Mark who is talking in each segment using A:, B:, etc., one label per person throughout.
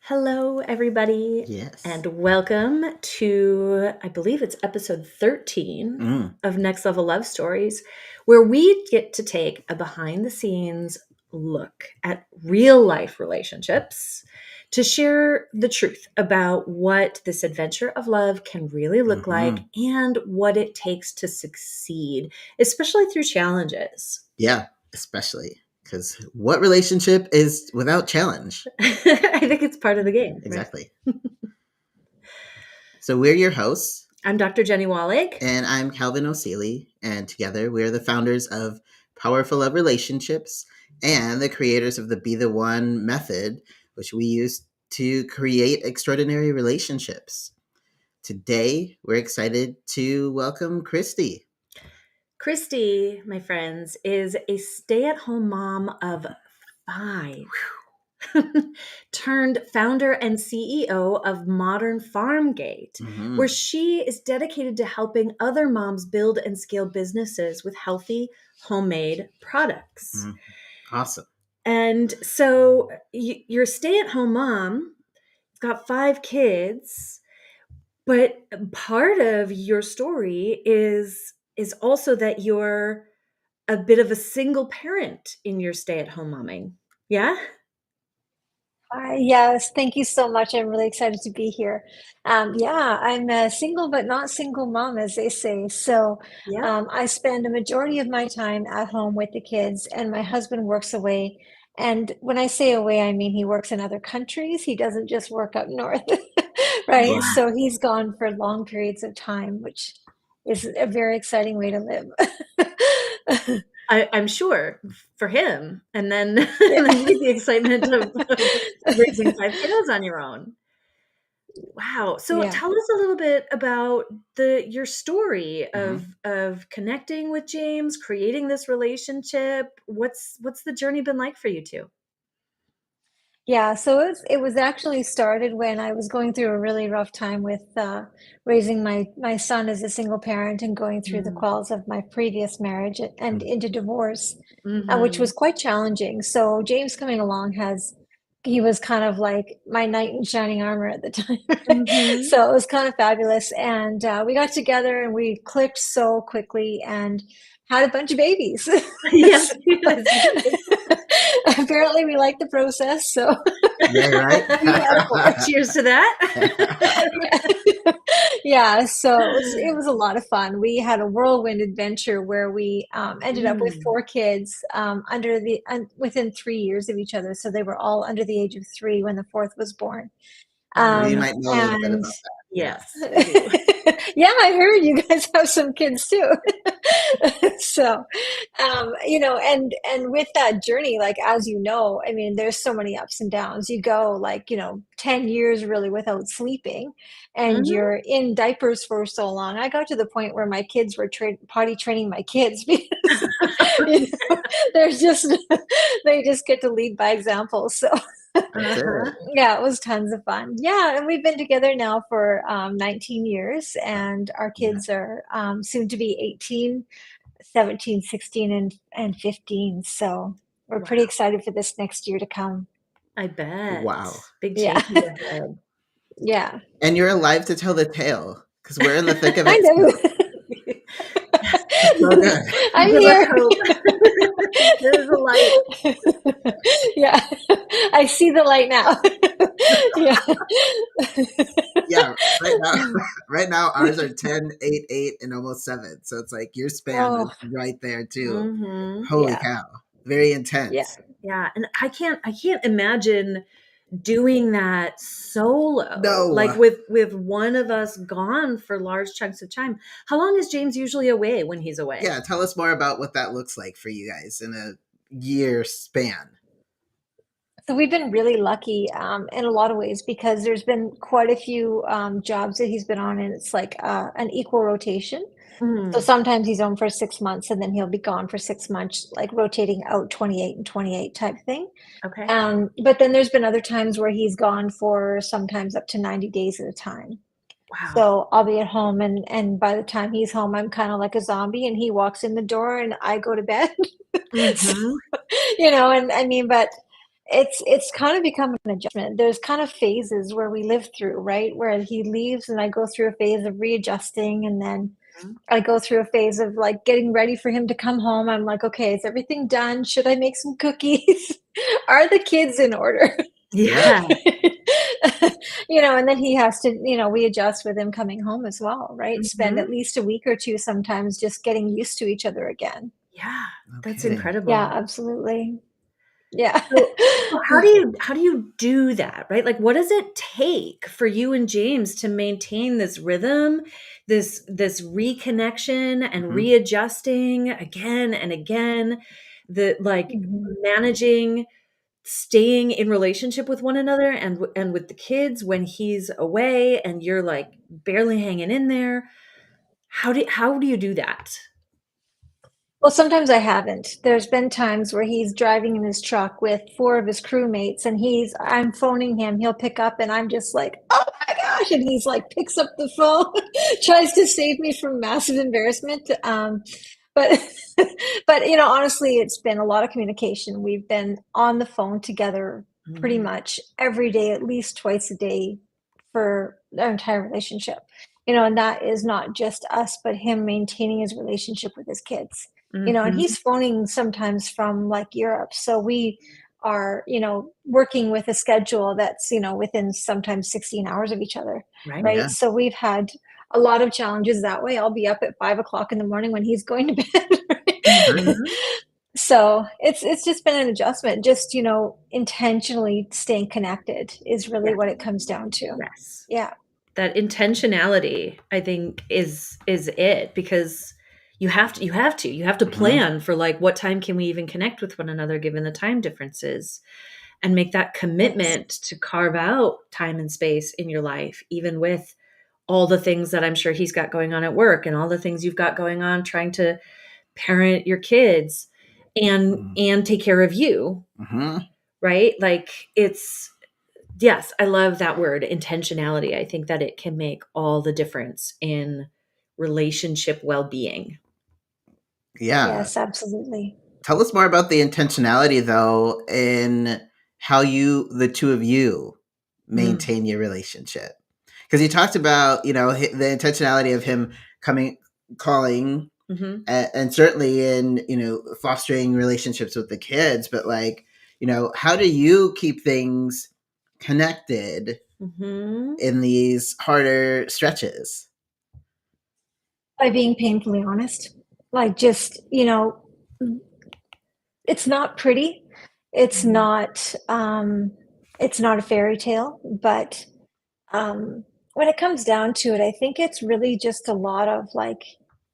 A: Hello, everybody,
B: Yes.
A: and welcome to, I believe it's episode 13
B: Mm.
A: of Next Level Love Stories, where we get to take a behind the scenes look at real life relationships to share the truth about what this adventure of love can really look like
B: Hmm.
A: and what it takes to succeed, especially through challenges.
B: Yeah, especially because what relationship is without challenge?
A: I think it's part of the game, right?
B: Exactly. So we're your hosts,
A: I'm Dr. Jenny Wallig.
B: and I'm Calvin O'Seely, and together we're the founders of Powerful Love Relationships and the creators of the Be the One method, which we use to create extraordinary relationships. Today, we're excited to welcome Kristi.
A: Kristi, my friends, is a stay at home mom of 5, turned founder and CEO of Modern Farm Gate, where
B: Hmm.
A: she is dedicated to helping other moms build and scale businesses with healthy homemade products.
B: Awesome.
A: And so you're a stay at home mom, got 5 kids, but part of your story is also that you're a bit of a single parent in your stay-at-home momming. Yeah?
C: Hi, yes, thank you so much. I'm really excited to be here. Yeah, I'm a single but not single mom, as they say. So
A: Yep.
C: I spend a majority of my time at home with the kids, and my husband works away. And when I say away, I mean he works in other countries. He doesn't just work up north, right?
B: Wow.
C: So he's gone for long periods of time, which is a very exciting way to live.
A: I'm sure for him, and then
C: Yeah.
A: and then you get the excitement of raising 5 kiddos on your own. Wow. So
C: Yeah.
A: tell us a little bit about your story
B: Mhm.
A: of connecting with James, creating this relationship. What's the journey been like for you 2?
C: Yeah, so it was actually started when I was going through a really rough time with raising my son as a single parent and going through the
A: Mm.
C: quals of my previous marriage and
B: Mm.
C: into divorce, which
A: Mhm.
C: was quite challenging. So James coming along he was kind of like my knight in shining armor at the time.
A: Mhm.
C: So it was kind of fabulous, and we got together and we clicked so quickly and had a bunch of babies.
A: Yes,
C: So,
A: yes, you did.
C: apparently we liked the process, so
B: Yeah, right.
C: we had 4.
A: Cheers to that.
C: Yeah. Yeah, so it was a lot of fun. We had a whirlwind adventure where we ended up with
A: Mm.
C: 4 kids within 3 years of each other. So they were all under the age of 3 when the fourth was born.
B: We
A: Wow.
B: might know a little bit
C: And
B: about that. Yeah.
A: Yes, we do.
C: yeah, I heard you guys have some kids too. So, and with that journey, like as you know, I mean, there's so many ups and downs. You go like, 10 years really without sleeping, and
A: Mhm.
C: you're in diapers for so long. I got to the point where my kids were potty training my kids because you there's just they just get to lead by example. So
B: That's it.
A: Uh-huh.
C: yeah, it was tons of fun. Yeah, and we've been together now for 19 years, and our
B: Yeah.
C: kids are soon to be 18, 17, 16, and 15. So we're pretty
A: Wow,
C: excited for this next year to come.
A: I bet.
B: Wow.
A: Big
C: Yeah,
A: changes ahead.
C: yeah.
B: And you're alive to tell the tale because we're in the thick of
C: I
B: it
C: know.
B: still. It's so good.
C: I'm
A: Give us
C: here.
A: hope. There's a light.
C: Yeah, I see the light now. Yeah.
B: Yeah. Right now, right now, ours are 10, 8, 8, and almost 7. So it's like your span is
C: Oh,
B: right there too.
A: Mhm.
B: Holy
C: yeah,
B: cow. Very
C: yeah.
B: intense.
A: Yeah, and I can't imagine doing that solo, like
B: No.
A: with one of us gone for large chunks of time. How long is James usually away when he's away?
B: Yeah. Tell us more about what that looks like for you guys in a year span.
C: So we've been really lucky in a lot of ways because there's been quite a few jobs that he's been on, and it's like an equal rotation. So
A: Mm,
C: sometimes he's on for 6 months and then he'll be gone for 6 months, like rotating out 28 and 28 type thing.
A: okay.
C: But then there's been other times where he's gone for sometimes up to 90 days at a time.
A: Wow.
C: So I'll be at home, and by the time he's home, I'm kind of like a zombie, and he walks in the door and I go to bed. So,
A: Mhm.
C: and I mean, but it's kind of become an adjustment. There's kind of phases where we live through, right? Where he leaves and I go through a phase of readjusting, and then
A: Mhm.
C: I go through a phase of like getting ready for him to come home. I'm like, okay, is everything done? Should I make some cookies? Are the kids in order?
B: Yeah.
A: Yeah.
C: And then he has to, we adjust with him coming home as well, right? Spend at
A: Mhm.
C: least a week or two sometimes just getting used to each other again.
A: Yeah, that's
B: Okay.
C: Yeah,
A: incredible.
C: absolutely. Yeah.
A: So how do you do that, right? Like, what does it take for you and James to maintain this rhythm, this reconnection and
B: Hmm.
A: readjusting again and again, the like
C: Mhm.
A: managing staying in relationship with one another and with the kids when he's away and you're like barely hanging in there. How do you do that?
C: Well, sometimes I haven't. There's been times where he's driving in his truck with four of his crewmates and I'm phoning him, he'll pick up and I'm just like, oh my gosh. And he's like, picks up the phone, tries to save me from massive embarrassment. But, honestly, it's been a lot of communication. We've been on the phone together pretty
A: Mhm.
C: much every day, at least twice a day for our entire relationship. And that is not just us, but him maintaining his relationship with his kids. And
A: Mhm.
C: he's phoning sometimes from like Europe. So we are, working with a schedule that's, within sometimes 16 hours of each other,
A: Right.
C: right?
B: Yeah.
C: So we've had a lot of challenges that way. I'll be up at 5 o'clock in the morning when he's going to bed. Right?
A: Mhm.
C: So it's just been an adjustment. Just, intentionally staying connected is really
A: Yes.
C: what it comes down to.
A: Yes.
C: Yeah.
A: That intentionality, I think, is it, because you have to
B: Hmm.
A: plan for like what time can we even connect with one another given the time differences, and make that
C: Yes.
A: commitment to carve out time and space in your life, even with all the things that I'm sure he's got going on at work and all the things you've got going on trying to parent your kids and take care of you,
B: Hmm.
A: right? Like, it's yes, I love that word, intentionality. I think that it can make all the difference in relationship well-being.
B: Yeah.
C: Yes, absolutely.
B: Tell us more about the intentionality, though, in how the two of you,
A: Mm.
B: maintain your relationship. Because you talked about, the intentionality of him coming, calling,
A: Mhm.
B: and certainly in, fostering relationships with the kids. But like, how do you keep things connected
A: Mhm.
B: in these harder stretches?
C: By being painfully honest. Like just, it's not pretty. It's
A: Mhm.
C: not it's not a fairy tale, but when it comes down to it, I think it's really just a lot of like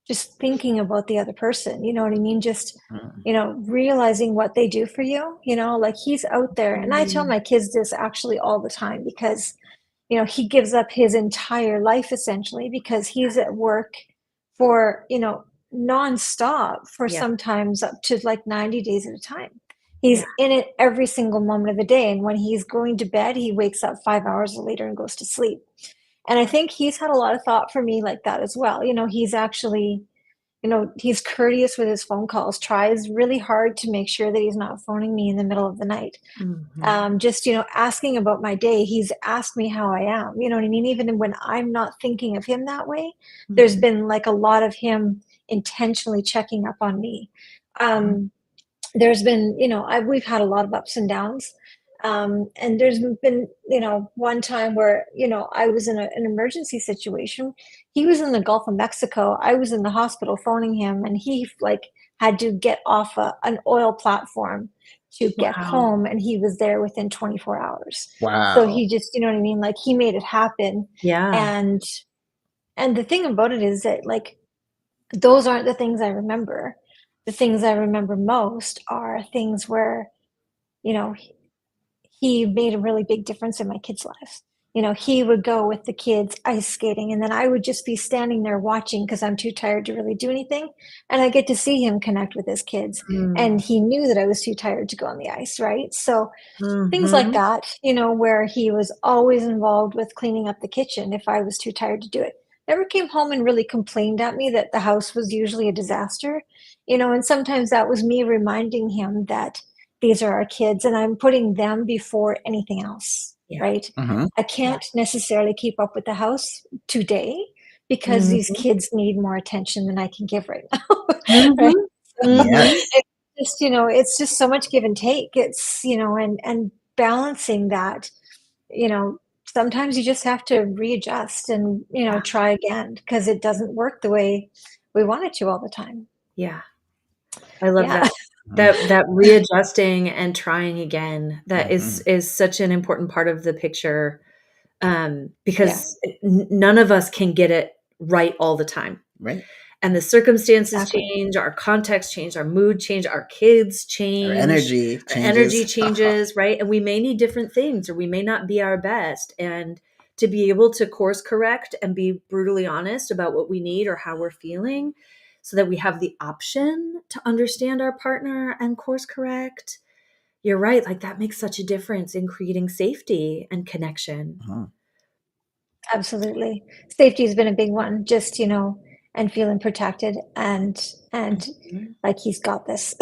C: just thinking about the other person, you know what I mean? Just,
B: Mm.
C: realizing what they do for you, like he's out there. And I tell
A: Mm.
C: my kids this actually all the time because he gives up his entire life essentially because he's at work for, nonstop for
A: Yeah.
C: sometimes up to like 90 days at a time. He's
A: Yeah.
C: in it every single moment of the day. And when he's going to bed, he wakes up 5 hours later and goes to sleep. And I think he's had a lot of thought for me like that as well. He's actually, he's courteous with his phone calls, tries really hard to make sure that he's not phoning me in the middle of the night.
A: Mhm.
C: Just asking about my day. He's asked me how I am, you know what I mean? Even when I'm not thinking of him that way, there's
A: Mhm.
C: been like a lot of him intentionally checking up on me. um, there's been, we've had a lot of ups and downs. And there's been, one time where, I was in an emergency situation. He was in the Gulf of Mexico. I was in the hospital phoning him, and he like had to get off an oil platform to get
A: Wow.
C: home, and he was there within 24 hours. So
B: Wow.
C: he just, you know what I mean? Like he made it happen.
A: Yeah.
C: And the thing about it is that like those aren't the things I remember. The things I remember most are things where, you know, he made a really big difference in my kids' lives. He would go with the kids ice skating, and then I would just be standing there watching because I'm too tired to really do anything. And I get to see him connect with his kids. And
A: Mm.
C: he knew that I was too tired to go on the ice, right? So things like
A: Mhm.
C: that, where he was always involved with cleaning up the kitchen if I was too tired to do it. Never came home and really complained at me that the house was usually a disaster, and sometimes that was me reminding him that these are our kids, and I'm putting them before anything else,
A: Yeah.
C: right?
B: Mhm.
C: I can't necessarily keep up with the house today because these
A: Mhm.
C: kids need more attention than I can give right now, right?
A: Mhm.
C: So
A: Mhm.
B: Yes.
C: it's just so much give and take. It's, and balancing that, you know, sometimes you just have to readjust and,
A: Yeah.
C: try again because it doesn't work the way we want it to all the time.
A: Yeah. I love
C: Yeah.
A: that. That readjusting and trying again, that is
B: Mhm.
A: is such an important part of the picture,
C: Yeah,
A: because none of us can get it right all the time.
B: Right.
A: And the circumstances
C: exactly.
A: change, our context change, our mood change, our kids
B: Our
A: change,
B: energy
A: our energy
B: changes.
A: changes, right? And we may need different things, or we may not be our best. And to be able to course correct and be brutally honest about what we need or how we're feeling, so that we have the option to understand our partner and course correct. You're right. Like, that makes such a difference in creating safety and connection.
B: Mhm.
C: Absolutely. Safety has been a big one, just, and feeling protected and
A: Mhm.
C: like he's got this.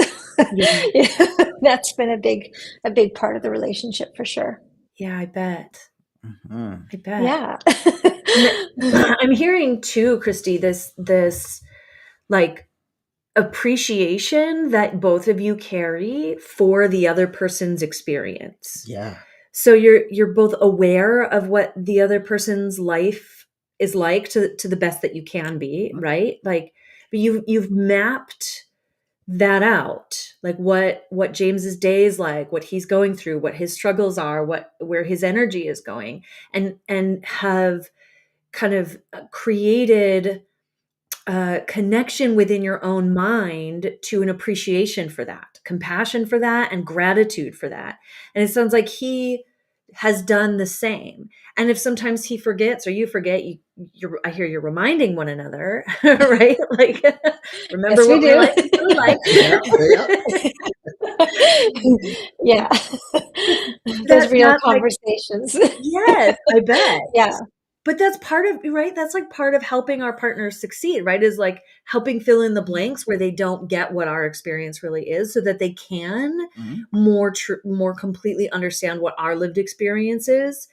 A: Yeah.
C: Yeah, that's been a big part of the relationship for sure.
A: Yeah, I bet.
B: Mhm.
A: I bet.
C: Yeah.
A: And I'm hearing too, Christy, this like appreciation that both of you carry for the other person's experience.
B: Yeah.
A: So you're both aware of what the other person's life is like, to the best that you can be,
B: Mhm.
A: right? Like, but you've mapped that out, like what James's day is like, what he's going through, what his struggles are, where his energy is going, and have kind of created a connection within your own mind to an appreciation for that, compassion for that, and gratitude for that. And it sounds like he has done the same. And if sometimes he forgets or you forget, I hear you're reminding one another, right? Like, remember
C: Yes, we
A: what my
C: do.
A: life is really
B: Yeah. Yeah.
A: like.
C: Yeah. Those
A: That
C: real
A: that like
C: conversations.
A: Yes, I bet.
C: Yeah.
A: But that's part of, right? That's like part of helping our partners succeed, right? Is like helping fill in the blanks where they don't get what our experience really is, so that they can
B: Mhm.
A: more completely understand what our lived experience is,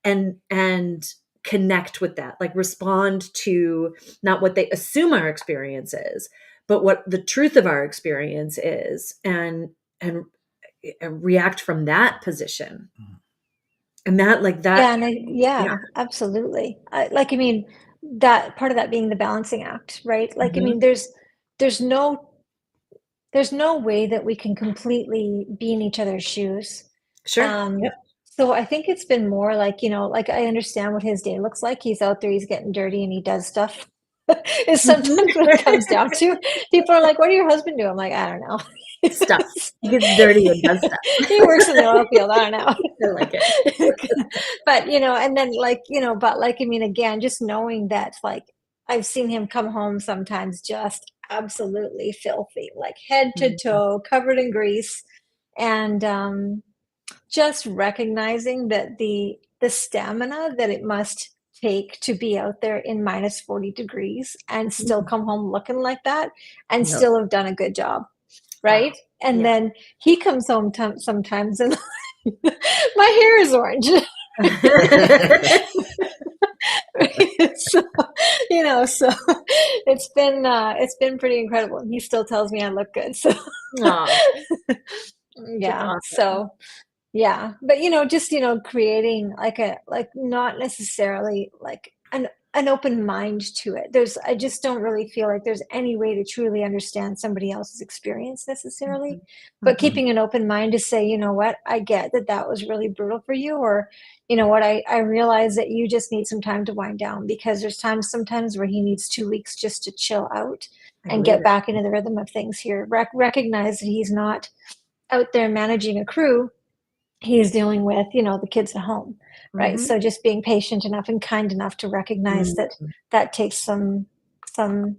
A: and connect with that, like respond to not what they assume our experience is, but what the truth of our experience is, and react from that position. And that, like that,
C: Yeah, and
A: yeah.
C: yeah, absolutely. That part of that being the balancing act, right? Like,
A: Mhm.
C: there's no there's no way that we can completely be in each other's shoes.
A: Sure.
C: Um,
A: Yep.
C: so I think it's been more like, like I understand what his day looks like. He's out there, he's getting dirty and he does stuff. Is
A: Mhm.
C: sometimes what it comes down to. People are like, "What do your husband do?" I'm like, "I don't know."
A: Stuff. He gets dirty and does stuff.
C: He works in the oil field. I don't
A: I like it.
C: know. But, and then like, but like, again, just knowing that like I've seen him come home sometimes just absolutely filthy, like head to
A: Mhm.
C: toe, covered in grease. And just recognizing that the stamina that it must take to be out there in minus 40 degrees and still
A: Mhm.
C: come home looking like that and
A: Yep.
C: still have done a good job,
A: Wow.
C: right? And
A: Yeah.
C: then he comes home sometimes and my hair is orange. So, so it's been pretty incredible. And he still tells me I look good. So
A: Aw, that's
C: yeah.
A: awesome.
C: So yeah, but just creating like not necessarily like an open mind to it. I just don't really feel like there's any way to truly understand somebody else's experience necessarily,
A: Mhm.
C: but
A: Mhm.
C: keeping an open mind to say, you know what, I get that that was really brutal for you, or you know what, I realize that you just need some time to wind down because there's sometimes where he needs 2 weeks just to chill out
A: I
C: and
A: believe
C: get
A: it.
C: back into the rhythm of things here. Recognize that he's not out there managing a crew, he's dealing with, the kids at home, right?
A: Mhm.
C: So just being patient enough and kind enough to recognize that
A: Mhm.
C: that takes some and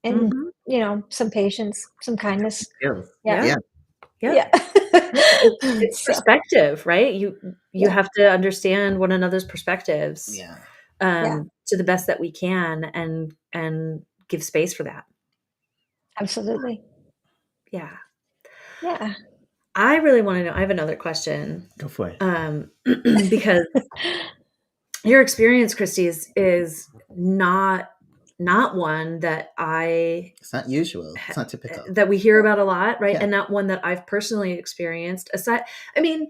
A: Mhm.
C: some patience, some kindness.
B: Skills.
C: Yeah.
A: Yeah.
B: Yeah.
A: Yep.
C: Yeah.
A: Yeah. It's
C: So
A: perspective, right? You
C: yeah,
A: have to understand one another's perspectives,
B: Yeah.
C: yeah,
A: to the best that we can, and give space for that.
C: absolutely.
A: Yeah.
C: Yeah.
A: I really want to know. I have another question.
B: Go for it.
A: Because your experience, Kristi, is not one that
B: It's not usual. It's not typical.
A: that we hear about a lot, right?
B: Yeah.
A: And not one that I've personally experienced. Aside, I mean,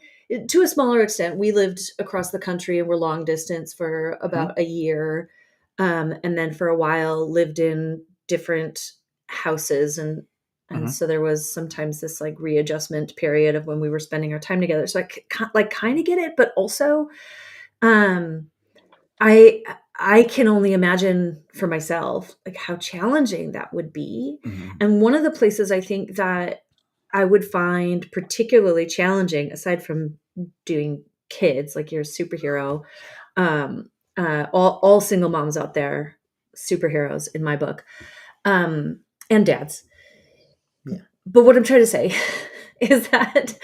A: to a smaller extent, we lived across the country and were long distance for
B: Mhm.
A: about a year, and then for a while lived in different houses, and
B: Mhm.
A: so there was sometimes this like readjustment period of when we were spending our time together. So like kind of get it, but also, um, I I can only imagine for myself, like, how challenging that would be,
B: Mhm.
A: and one of the places I think that I would find particularly challenging, aside from doing kids, like you're a superhero, um, all single moms out there, superheroes in my book, um, and dads.
B: Yeah.
A: But what I'm trying to say is that,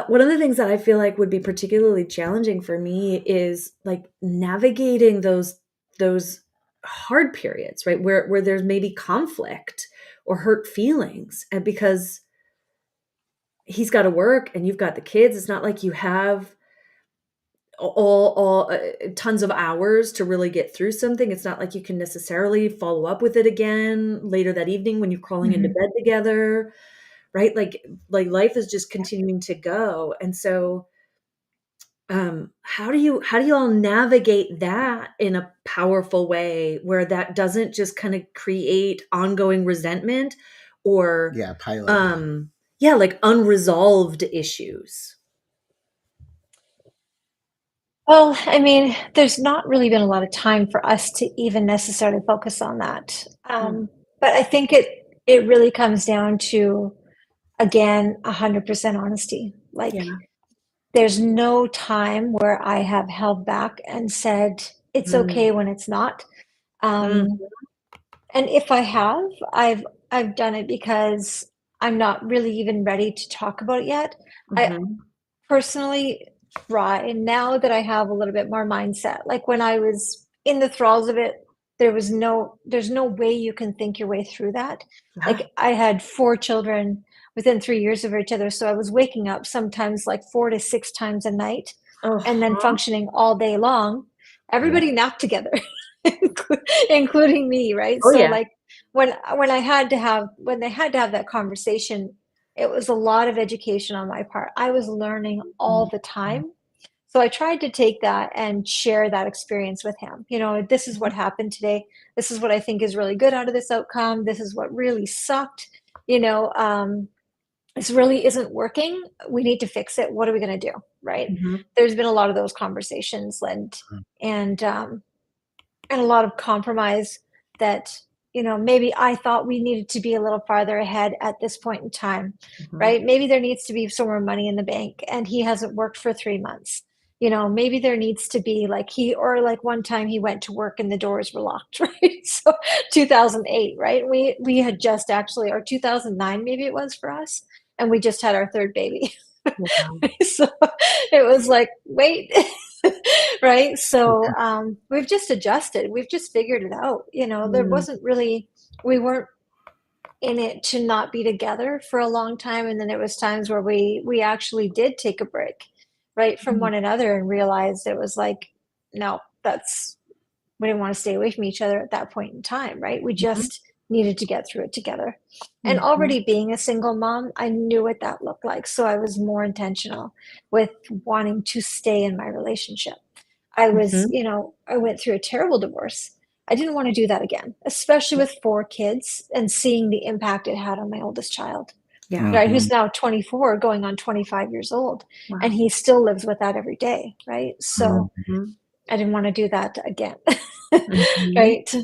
A: one of the things that I feel like would be particularly challenging for me is, like, navigating those hard periods, right? Where there's maybe conflict or hurt feelings, and because he's gotta work and you've got the kids, it's not like you have tons of hours to really get through something. It's not like you can necessarily follow up with it again later that evening when you're crawling into
C: Mhm.
A: bed together. Right? Like life is just continuing to go. And so, how do you all navigate that in a powerful way where that doesn't just kind of create ongoing resentment or,
B: Yeah. Pile up.
A: yeah, like unresolved issues?
C: Well, I mean, there's not really been a lot of time for us to even necessarily focus on that.
A: Mm,
C: But I think it really comes down to, again, 100% honesty.
A: yeah.
C: Like, there's no time where I have held back and said it's
A: Mm,
C: okay when it's not.
A: mm,
C: Um, and if I have, I've done it because I'm not really even ready to talk about it yet. I
A: mhm,
C: personally try now that I have a little bit more mindset. Like when I was in the thralls of it, there's no way you can think your way through that.
A: yeah.
C: Like I had 4 children within 3 years of each other. So I was waking up sometimes like 4 to 6 times a night and then
A: Uh-huh.
C: functioning all day long.
B: Yeah.
C: Everybody napped together, including me, right?
A: Oh,
C: So
A: yeah.
C: like when I had to have when they had to have that conversation, it was a lot of education on my part. I was learning all
A: Mhm,
C: the time. So I tried to take that and share that experience with him. You know, this is what happened today. This is what I think is really good out of this outcome. This is what really sucked. You know, this really isn't working. We need to fix it. What are we going to do? Right.
A: mhm,
C: There's been a lot of those conversations and and a lot of compromise that maybe I thought we needed to be a little farther ahead at this point in time,
A: mhm.
C: right? Maybe there needs to be some more money in the bank and he hasn't worked for 3 months. Maybe there needs to be like like one time he went to work and the doors were locked, right? So 2008, right? We had just actually, or 2009 maybe it was for us, and we just had our third baby.
A: Wow.
C: So it was like, wait, right? So
B: Yeah.
C: we've just adjusted. We've just figured it out. There
A: Mm,
C: wasn't really, we weren't in it to not be together for a long time. And then there was times where we actually did take a break, right, from
A: mm,
C: one another and realized it was like, no, we didn't want to stay away from each other at that point in time, right? We
A: mhm,
C: just needed to get through it together. And
A: mhm,
C: already being a single mom, I knew what that looked like. So I was more intentional with wanting to stay in my relationship.
A: mhm.
C: I went through a terrible divorce. I didn't want to do that again, especially with 4 kids and seeing the impact it had on my oldest child,
A: Yeah.
C: right?
B: Mhm.
C: Who's now 24, going on 25 years old. And
A: Wow.
C: he still lives with that every day, right? So
B: Mhm.
A: Mhm,
C: I didn't want to do that again.
A: mhm.
C: Right.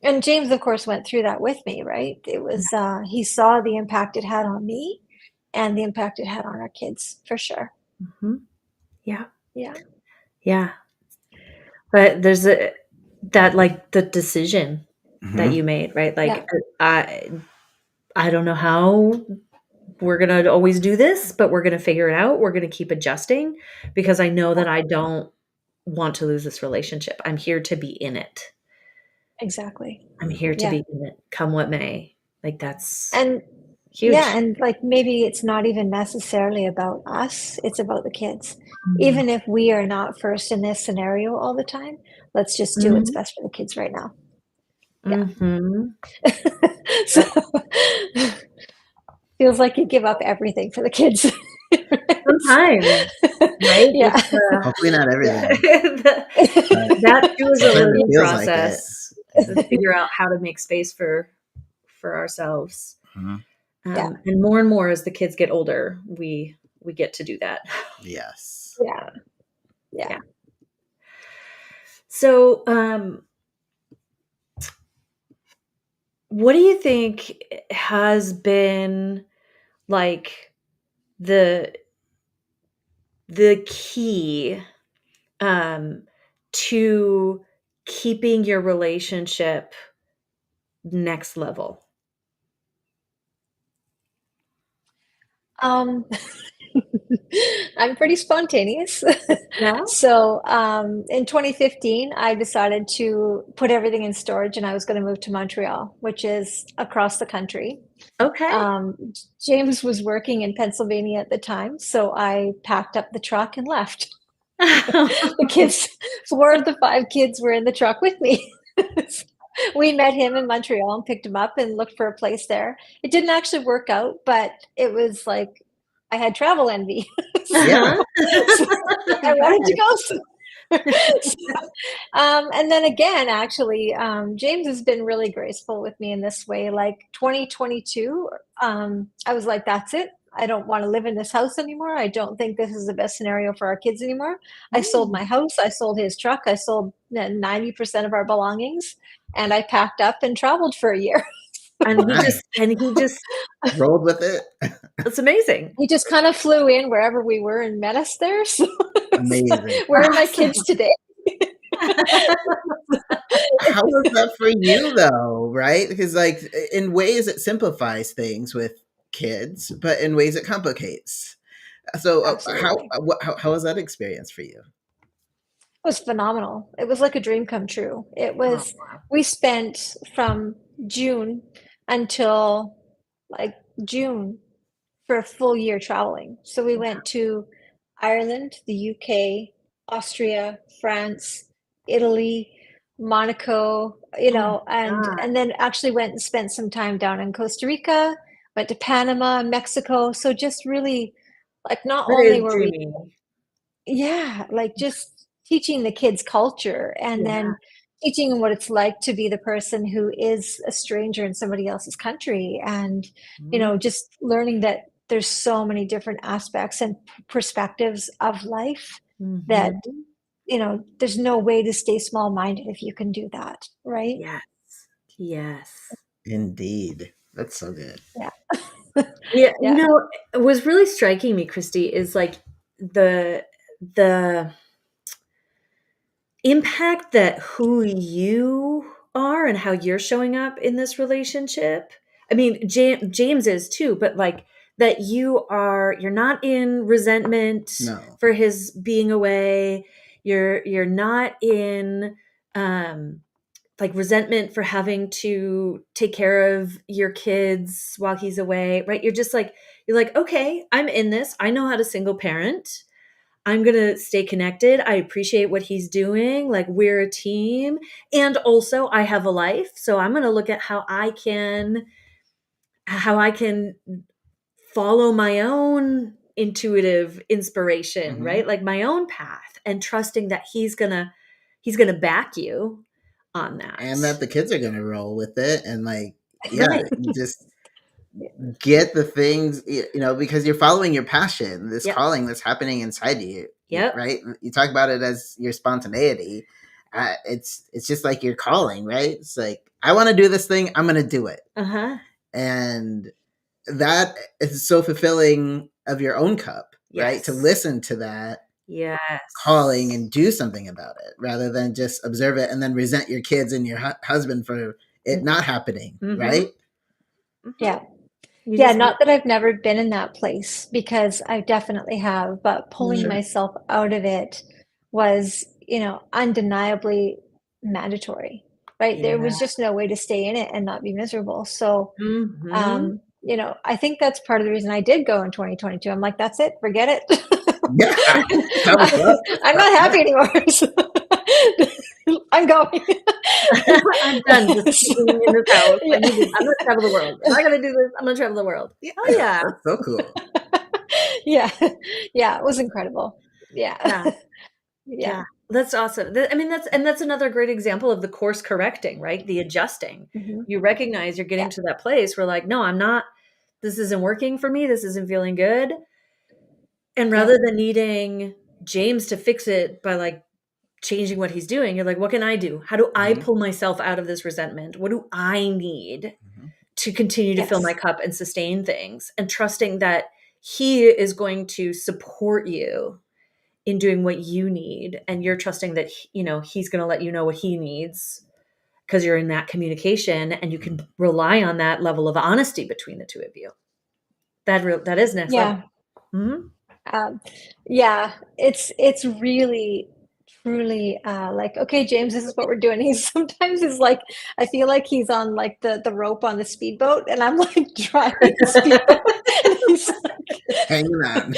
C: And James, of course, went through that with me, right? He saw the impact it had on me and the impact it had on our kids, for sure.
A: Mhm. Yeah.
C: Yeah.
A: Yeah. But there's that, like, the decision that
B: Mhm.
A: you made, right?
C: Yeah.
A: Like, I don't know how we're gonna always do this, but we're gonna figure it out. We're gonna keep adjusting because I know that
C: Yeah.
A: I don't want to lose this relationship. I'm here to be in it.
C: Exactly.
A: I'm here to
C: Yeah.
A: be in it, come what may. Like, that's
C: And Yeah,
A: Huge.
C: and like maybe it's not even necessarily about us, it's about the kids.
A: Mhm.
C: Even if we are not first in this scenario all the time, let's just do what's
A: Mhm.
C: best for the kids right now. Yeah.
A: Mhm.
C: So feels like you give up everything for the kids.
A: Sometimes, right?
C: Yeah.
B: Hopefully not
C: Yeah.
B: everything,
A: The
B: but
A: that too is a
B: sometimes it
A: learning
B: feels like it.
A: process to
B: Yeah.
A: figure out how to make space for ourselves.
B: Mhm.
C: Yeah.
A: And more as the kids get older, we get to do that.
B: Yes.
C: Yeah. Yeah.
A: Yeah. So, what do you think has been like the the key um, to keeping your relationship next level?
C: Um, I'm pretty spontaneous.
A: Yeah.
C: So, in 2015, I decided to put everything in storage and I was going to move to Montreal, which is across the country.
A: Okay.
C: Um, James was working in Pennsylvania at the time, so I packed up the truck and left. The kids, four of the five kids were in the truck with me. We met him in Montreal and picked him up and looked for a place there. It didn't actually work out, but it was like I had travel envy.
B: Yeah.
A: Uh-huh.
C: So I wanted to go somewhere. And then again, actually, James has been really graceful with me in this way. Like 2022, I was like, that's it. I don't want to live in this house anymore. I don't think this is the best scenario for our kids anymore. I sold my
A: Mm.
C: house. I sold his truck. I sold 90% of our belongings and I packed up and traveled for a year.
B: Nice.
A: And he just
B: Rolled with it.
A: it's amazing.
C: He just kind of flew in wherever we were and met us there. So,
B: Amazing.
C: where are my
A: Awesome.
C: kids today?
B: How was that for you though, right? Because like in ways it simplifies things with kids, but in ways it complicates. So
C: Absolutely.
B: how was that experience for you?
C: Was phenomenal. It was like a dream come true. It
A: Oh,
C: was,
A: wow.
C: we spent from June until like June for a full year traveling. So we went to Ireland, the UK, Austria, France, Italy, Monaco,
A: Oh my god.
C: and then actually went and spent some time down in Costa Rica, went to Panama, Mexico. So just really like not
A: That
C: only
A: is
C: were we
A: dreamy.
C: yeah, like just teaching the kids culture and
A: Yeah.
C: then teaching them what it's like to be the person who is a stranger in somebody else's country and
A: Mm.
C: just learning that there's so many different aspects and perspectives of life that
A: Mhm.
C: there's no way to stay small-minded if you can do that, right?
A: Yes. Yes.
B: Indeed. That's so good.
C: Yeah.
A: Yeah,
C: Yeah.
A: it was really striking me, Christy, is like the impact that who you are and how you're showing up in this relationship. I mean, James is too, but like that you're not in resentment
B: No.
A: for his being away. You're not in um like resentment for having to take care of your kids while he's away, right? You're like, okay, I'm in this. I know how to single parent. I'm going to stay connected. I appreciate what he's doing. Like we're a team. And also I have a life. So I'm going to look at how I can follow my own intuitive inspiration,
B: Hmm.
A: right? Like my own path and trusting that he's going to back you on that.
B: And that the kids are gonna roll with it, and like, yeah,
A: Right.
B: you just get the things because you're following your passion, this
A: Yep.
B: calling that's happening inside you,
A: Yep.
B: right? You talk about it as your spontaneity. It's just like your calling, right? It's like I want to do this thing, I'm gonna do it,
A: Uh-huh.
B: and that is so fulfilling of your own cup, right? To
A: Yes.
B: listen to that calling
A: Yes.
B: and do something about it rather than just observe it and then resent your kids and your husband for it not happening,
A: Mhm.
B: right?
A: Mhm.
C: Yeah.
A: You
C: Yeah,
A: just
C: not that I've never been in that place because I definitely have, but pulling
A: mm,
B: Sure.
C: myself out of it was, undeniably mandatory, right? There
A: yeah.
C: was just no way to stay in it and not be miserable. So,
A: Mhm.
C: I think that's part of the reason I did go in 2022. I'm like, that's it, forget it.
B: Yeah, that was us.
C: I'm not happy anymore. So I'm going.
A: I'm done just being in this house.
C: Yeah.
A: I'm going to travel the world. If I got to do this, I'm going to travel the world.
B: Yeah,
A: Oh yeah.
B: that's so cool.
C: Yeah. Yeah. It was incredible. Yeah.
A: Yeah.
C: Yeah.
A: Yeah. That's awesome. I mean, that's another great example of the course correcting, right? The adjusting.
C: Hmm.
A: You recognize you're getting
C: Yeah.
A: to that place where like, no, I'm not, this isn't working for me. This isn't feeling good. And
C: Yep.
A: rather than needing James to fix it by like changing what he's doing, you're like, what can I do? How do I
B: Mhm,
A: pull myself out of this resentment? What do I need
B: mhm.
A: to continue to fill my
C: Yes.
A: cup and sustain things? And trusting that he is going to support you in doing what you need. And you're trusting that, he's going to let you know what he needs because you're in that communication and you can rely on that level of honesty between the two of you. That is next level.
C: Yeah.
A: Mhm.
C: Um, yeah. It's really truly like, okay, James, this is what we're doing. He's sometimes is like, I feel like he's on like the rope on the speedboat, and I'm like driving the speedboat, and he's
B: Hanging on.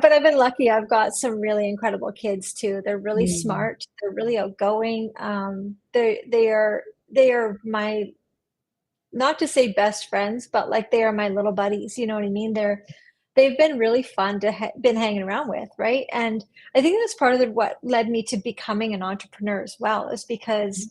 C: but I've been lucky. I've got some really incredible kids too. They're really
A: Mm.
C: smart. They're really outgoing. They are my, not to say best friends, but like they are my little buddies. You know what I mean? They've been really fun to been hanging around with, right? And I think that's part of what led me to becoming an entrepreneur as well, is because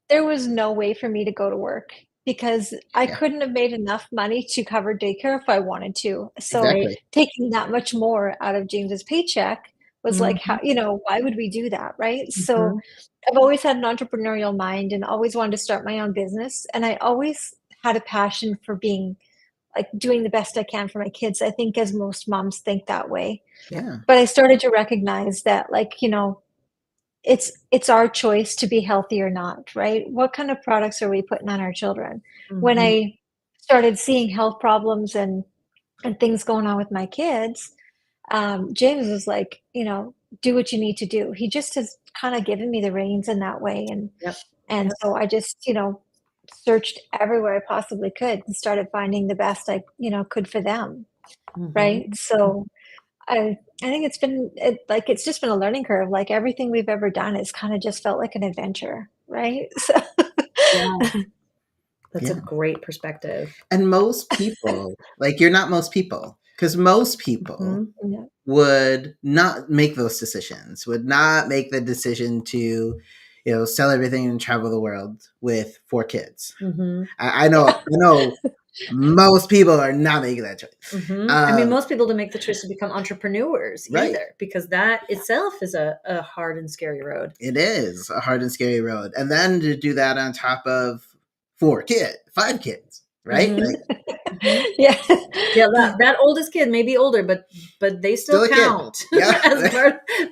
C: there was no way for me to go to work because I
B: Yeah,
C: couldn't have made enough money to cover daycare if I wanted to. So
A: Right.
B: exactly.
C: taking that much more out of James's paycheck was like, how,
A: Mhm.
C: why would we do that? Right. So
A: Mhm.
C: I've always had an entrepreneurial mind and always wanted to start my own business. And I always had a passion for being like doing the best I can for my kids. I think as most moms think that way.
B: Yeah,
C: But I started to recognize that, like, it's our choice to be healthy or not, right? What kind of products are we putting on our children? When
A: Mhm.
C: I started seeing health problems and things going on with my kids, James was like, do what you need to do. He just has kind of given me the reins in that way,
A: Yep.
C: and
A: Yep.
C: so I just, searched everywhere I possibly could and started finding the best I, could for them, right?
A: Mhm.
C: So I think it's just been a learning curve. Like everything we've ever done has kind of just felt like an adventure, right? So
A: Yeah. That's a
B: yeah.
A: great perspective.
B: And most people, like you're not most people, because most people
A: Mhm.
C: yeah.
B: would not make those decisions, would not make the decision to, sell everything and travel the world with 4 kids.
A: Mhm.
B: I know most people are not making that choice.
A: I mean,
B: Um,
A: most people don't make the choice to become entrepreneurs
B: right.
A: either, because that itself is a hard and scary road.
B: It is a hard and scary road. And then to do that on top of 5 kids, right?
A: Mhm.
B: Like
A: Mhm.
C: Yeah.
A: Yeah, that oldest kid may be older, but they still
B: still a kid.
A: count
B: Yeah.
A: as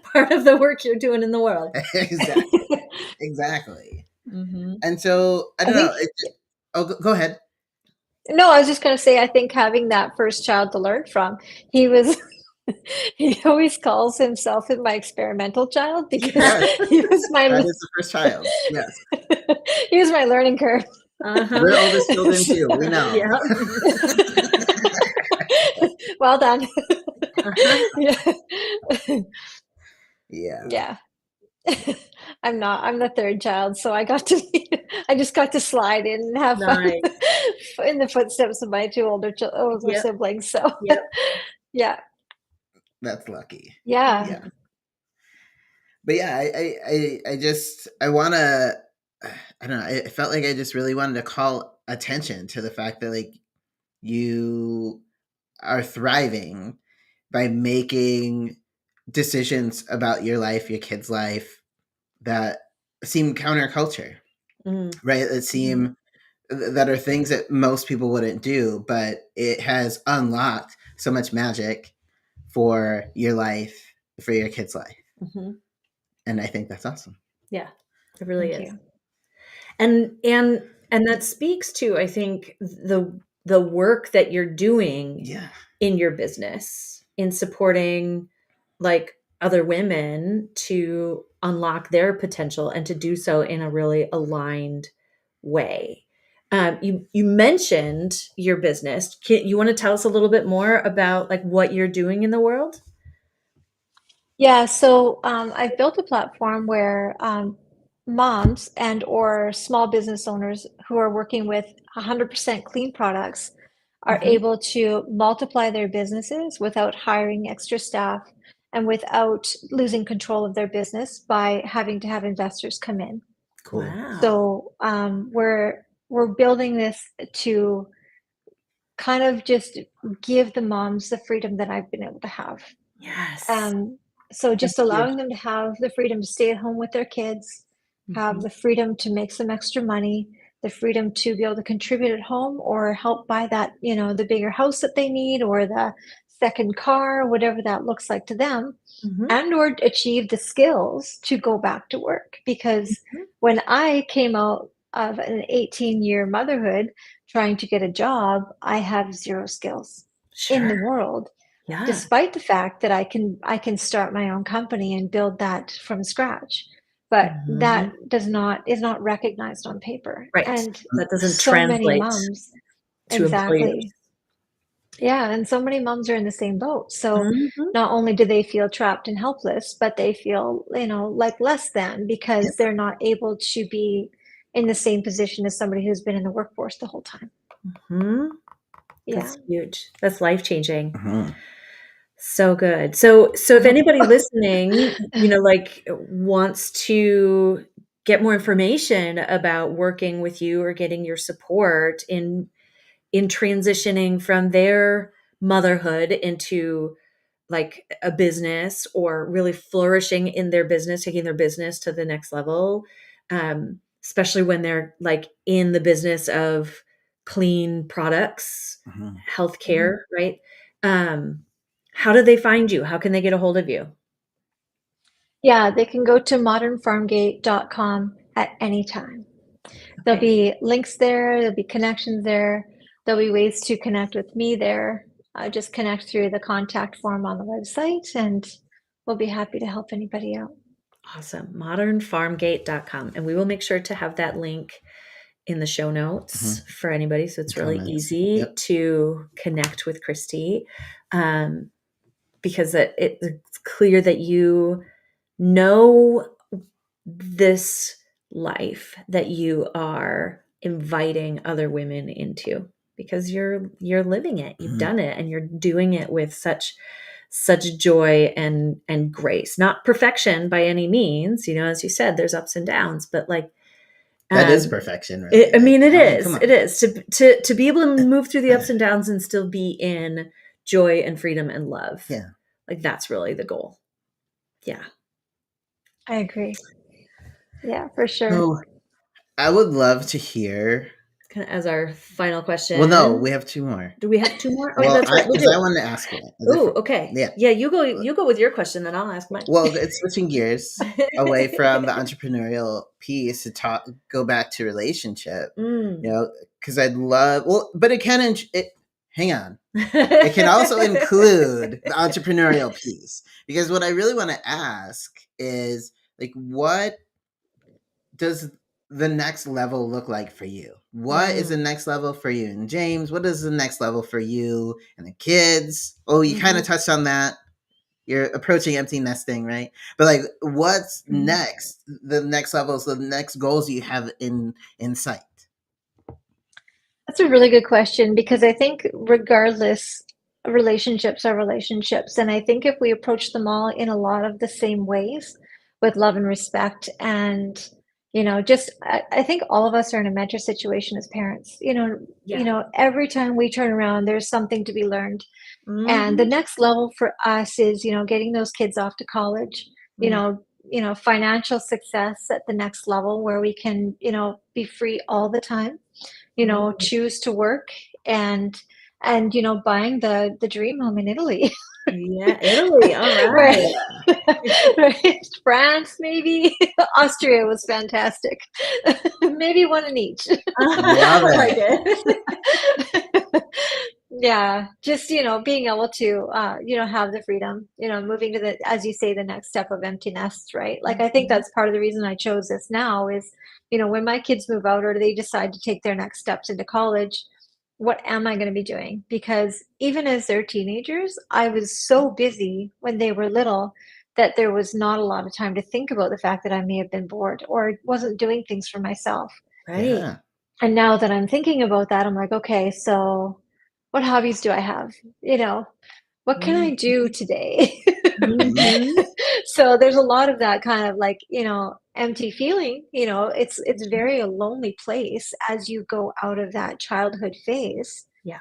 A: part of the work you're doing in the world.
B: Exactly. Exactly.
A: Mhm.
B: And so I
C: I
B: don't know.
C: think,
B: Oh, go ahead.
C: no, I was just going to say, I think having that first child to learn from, he was, he always calls himself my experimental child because
B: Yes,
C: he was
B: that is the first child. Yes,
C: he was my learning curve.
A: Uh-huh.
B: we're oldest children too. We know.
A: Yeah.
C: Well done.
A: Uh-huh.
C: Yeah.
B: Yeah.
C: Yeah. I'm the third child, so I just got to slide in and have fun
A: Nice.
C: in the footsteps of my two older
A: Yep.
C: siblings. So
A: Yep.
C: yeah,
B: That's lucky.
C: yeah,
B: Yeah.
A: Mhm.
B: But yeah, I want to. I don't know. I felt like I just really wanted to call attention to the fact that like you are thriving by making decisions about your life, your kid's life that seem counterculture,
A: Mhm.
B: right? That
A: Mhm.
B: seem that are things that most people wouldn't do, but it has unlocked so much magic for your life, for your kid's life.
A: Mhm.
B: And I think that's awesome.
A: Yeah, it really
C: thank
A: is.
C: you.
A: And that speaks to, I think, the work that you're doing
B: Yeah.
A: in your business in supporting like other women to unlock their potential and to do so in a really aligned way. You mentioned your business. You want to tell us a little bit more about like what you're doing in the world?
C: Yeah, so I've built a platform where moms and or small business owners who are working with 100% clean products are
A: Hmm.
C: able to multiply their businesses without hiring extra staff and without losing control of their business by having to have investors come in.
B: Cool.
A: Wow.
C: So we're building this to kind of just give the moms the freedom that I've been able to have.
A: Yes.
C: Um, so just
A: That's huge.
C: allowing them to have the freedom to stay at home with their kids, have
A: Hmm.
C: the freedom to make some extra money, the freedom to be able to contribute at home or help buy that, the bigger house that they need or the second car, whatever that looks like to them,
A: Hmm.
C: and or achieve the skills to go back to work. Because
A: Hmm.
C: when I came out of an 18-year motherhood trying to get a job, I have zero skills in
A: Sure.
C: the world,
A: Yeah.
C: despite the fact that I can start my own company and build that from scratch. But that
A: Hmm.
C: is not recognized on paper.
A: Right.
C: And
A: That doesn't
C: so many
A: translate
C: moms,
A: to employers.
C: exactly. Yeah, and so many moms are in the same boat. So
A: Hmm.
C: not only do they feel trapped and helpless, but they feel, like less than because
A: Yep.
C: they're not able to be in the same position as somebody who's been in the workforce the whole time.
A: Hmm.
C: Yeah.
A: That's huge. That's life changing.
B: Mhm.
A: So good. So if
C: Oh.
A: anybody listening, like wants to get more information about working with you or getting your support in transitioning from their motherhood into like a business or really flourishing in their business, taking their business to the next level, especially when they're like in the business of clean products,
B: Mhm.
C: Mhm.
A: healthcare, right? Um, how do they find you? How can they get a hold of you?
C: Yeah, they can go to modernfarmgate.com at any time. There'll
A: Okay,
C: be links there, there'll be connections there, there'll be ways to connect with me there. Just connect through the contact form on the website, and we'll be happy to help anybody out.
A: awesome. Modernfarmgate.com. And we will make sure to have that link in the show notes
B: Mhm.
A: for anybody. So it's really
B: Comments.
A: easy
B: Yep.
A: to connect with Kristi. Um, because it's clear that you know this life that you are inviting other women into because you're living it, you've
B: Mhm.
A: done it, and you're doing it with such joy and grace, not perfection by any means, as you said, there's ups and downs, but like
B: That is
A: um
B: perfection, really.
A: I mean, it
B: I mean, come
A: is. It
B: on.
A: is to be able to move through the ups and downs and still be in joy and freedom and love.
B: Yeah.
A: Like that's really the goal. Yeah.
C: I agree. Yeah, for sure.
B: So I would love to hear.
A: Kind of as our final
B: Well, no,
A: question.
B: we have two more.
A: Do we have two more? Oh, yeah,
B: Well,
A: that's
B: I
A: right. We
B: because I
A: do.
B: wanted to ask one. A
A: Ooh,
B: different.
A: okay.
B: Yeah.
A: Yeah, you go with your question, then I'll ask mine.
B: Well, it's switching gears away from the entrepreneurial piece to go back to relationship.
A: Mm.
B: Because I'd love. Well, but it can. Hang on. It can also include the entrepreneurial piece because what I really want to ask is like, what does the next level look like for you? What is the
A: Mm.
B: next level for you and James? What is the next level for you and the kids? Oh, you kind of
A: Mhm.
B: touched on that. You're approaching empty nesting, right? But like, what's
A: Mhm.
B: next? The next levels, the next goals you have in sight.
C: That's a really good question because I think regardless, relationships are relationships. And I think if we approach them all in a lot of the same ways with love and respect and just I think all of us are in a mentor situation as parents.
A: Yeah.
C: Every time we turn around, there's something to be learned. And the
A: Mhm.
C: next level for us is, getting those kids off to college,
A: Yeah.
C: financial success at the next level where we can, be free all the time,
A: Mm.
C: choose to work and buying the dream home in Italy.
A: Yeah, Italy. All
C: Right.
A: right.
C: Right. France, maybe. Austria was fantastic. Maybe one in each.
B: Love
A: I like
B: it.
A: it.
C: Yeah, just, being able to, have the freedom, moving to the, as you say, the next step of empty nest, right? Like, I think
A: Mhm.
C: that's part of the reason I chose this now is, when my kids move out or they decide to take their next steps into college, what am I going to be doing? Because even as they're teenagers, I was so busy when they were little that there was not a lot of time to think about the fact that I may have been bored or wasn't doing things for myself.
A: Right.
B: Yeah.
C: And now that I'm thinking about that, I'm like, okay, so what hobbies do I have? You know, what can I do
A: Mhm.
C: today?
B: Mhm.
A: Mhm.
C: So there's a lot of that kind of like, empty feeling, it's very a lonely place as you go out of that childhood phase,
A: Yeah.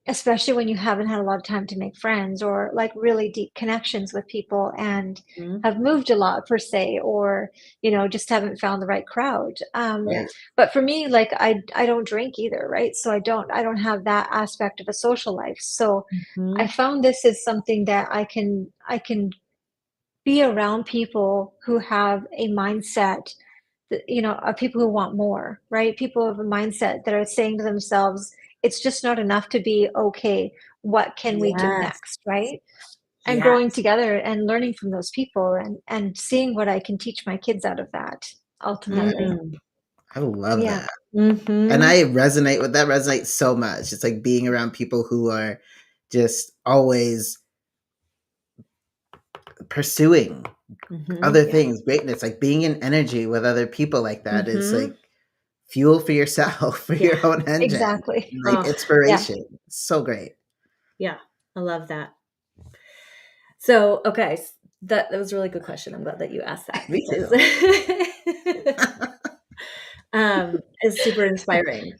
C: especially when you haven't had a lot of time to make friends or like really deep connections with people and
A: Mhm.
C: have moved a lot per se, or just haven't found the right crowd.
B: Right.
C: But for me, like I don't drink either, right? So I don't have that aspect of a social life. So I
A: Mhm.
C: found this is something that I can be around people who have a mindset that, of people who want more, right? People have a mindset that are saying to themselves, it's just not enough to be okay. What can we do
A: Yes.
C: next, right? And growing
A: Yes.
C: together and learning from those people and seeing what I can teach my kids out of that ultimately.
A: Mm.
B: I love
C: Yeah.
B: that. And
A: Mhm.
B: I resonate with that, resonates so much. It's like being around people who are just always pursuing
A: Mhm.
B: other
C: Yeah.
B: things, greatness, like being in energy with other people like that is
A: Mhm.
B: like fuel for yourself, for
A: Yeah.
B: your own engine,
C: Exactly.
B: like
A: Oh,
C: Yeah.
B: inspiration. So great.
A: yeah. I love that. So, okay, that was a really good question. I'm glad that you asked that
B: Me
A: because
B: too.
A: it's super inspiring.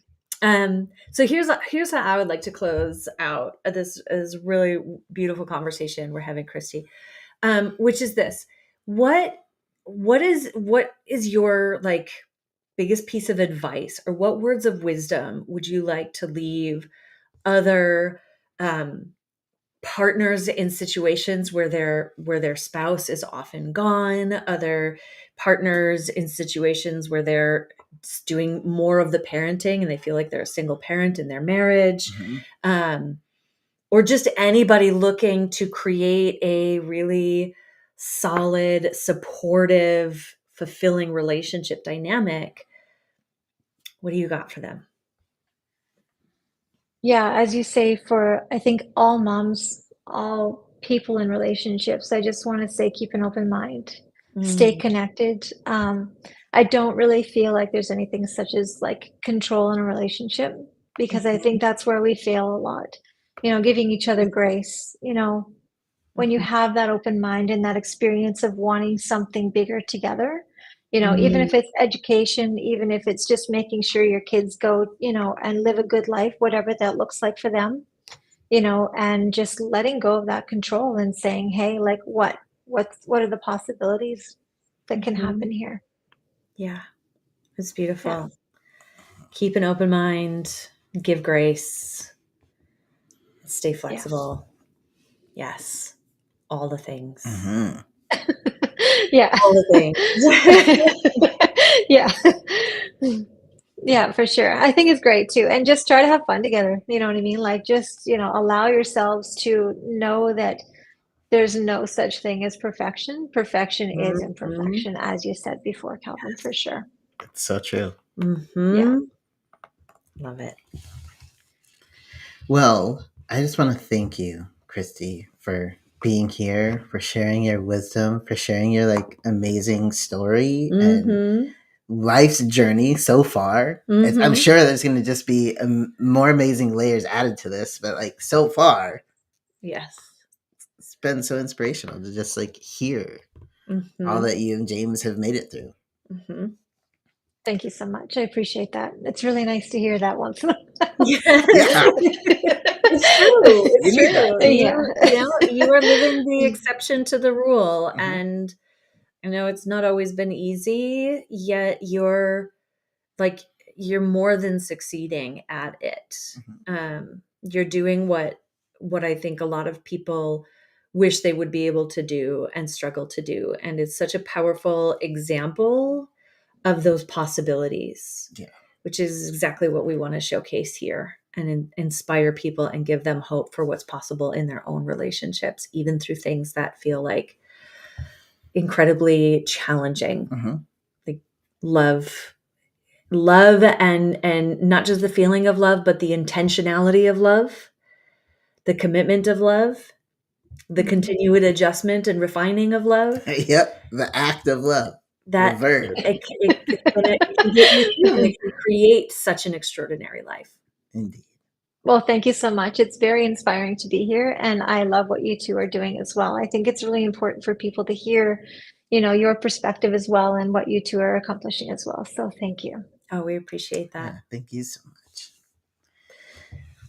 A: So here's how I would like to close out this really beautiful conversation we're having, Kristi. Which is this: what what is your like biggest piece of advice, or what words of wisdom would you like to leave other um, partners in situations where their spouse is often gone, other partners in situations where they're doing more of the parenting and they feel like they're a single parent in their marriage,
B: Mhm.
A: um, or just anybody looking to create a really solid, supportive, fulfilling relationship dynamic? What do you got for them?
C: Yeah, as you say, for I think all moms, all people in relationships, I just want to say keep an open mind, stay
A: Mm,
C: connected. I don't really feel like there's anything such as like control in a relationship because I think
A: mhm,
C: that's where we fail a lot. Giving each other grace, when you
A: mhm,
C: have that open mind and that experience of wanting something bigger together, even
A: mm,
C: if it's education, even if it's just making sure your kids go, and live a good life, whatever that looks like for them, and just letting go of that control and saying, hey, like what are the possibilities that can
A: mhm.
C: happen here?
A: Yeah, it's
C: Yeah.
A: beautiful. Keep an open mind, give grace, stay
C: Yes.
A: flexible. Yes, all the things.
B: Mhm.
C: Yeah.
A: All the things.
C: Yeah. Yeah, for sure. I think it's great too. And just try to have fun together. You know what I mean? Like just, allow yourselves to know that there's no such thing as perfection. Perfection is
A: Mhm.
C: imperfection, as you said before, Calvin, for sure.
B: It's so true.
C: Yeah.
A: Mhm. Love it.
B: Well, I just want to thank you, Christy, for being here, for sharing your wisdom, for sharing your like amazing story and
A: Mhm.
B: life's journey so far. I'm
A: Mhm.
B: sure there's going to just be more amazing layers added to this, but like so far,
A: Yes.
B: it's been so inspirational to just like hear all
A: Mhm.
B: that you and James have made it through.
A: Mhm.
C: Thank you so much. I appreciate that. It's really nice to hear that once in a while.
A: Yes.
B: Yeah,
A: It's true.
B: you
A: It's
B: need that.
A: true.
C: Yeah.
A: You are living the exception to the rule,
B: Hmm.
A: and I know it's not always been easy, yet like you're more than succeeding at it.
B: Hmm.
A: You're doing what I think a lot of people wish they would be able to do and struggle to do, and it's such a powerful example of those possibilities,
B: Yeah.
A: which is exactly what we want to showcase here. and inspire people and give them hope for what's possible in their own relationships, even through things that feel like incredibly challenging.
B: Mm-hmm.
A: Like love and not just the feeling of love, but the intentionality of love, the commitment of love, the continued adjustment and refining of love.
B: Yep, the act of love, the
A: That
B: verb.
A: it can get you through, and it can create such an extraordinary life.
B: Indeed.
C: Well, thank you so much. It's very inspiring to be here, and I love what you two are doing as well. I think it's really important for people to hear, your perspective as well and what you two are accomplishing as well. So thank you.
A: Oh, we appreciate that.
B: Yeah, thank you so much.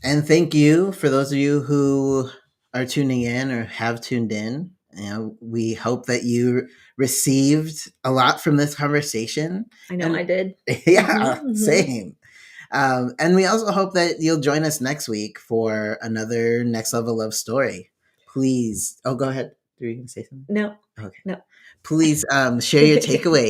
B: And thank you for those of you who are tuning in or have tuned in. We hope that you received a lot from this conversation.
A: I know I did.
B: Yeah,
A: Mhm.
B: same. And we also hope that you'll join us next week for another Next Level Love story. Please. Oh, go ahead. Were you going to say something?
A: No.
B: Okay.
A: No.
B: Please share your takeaway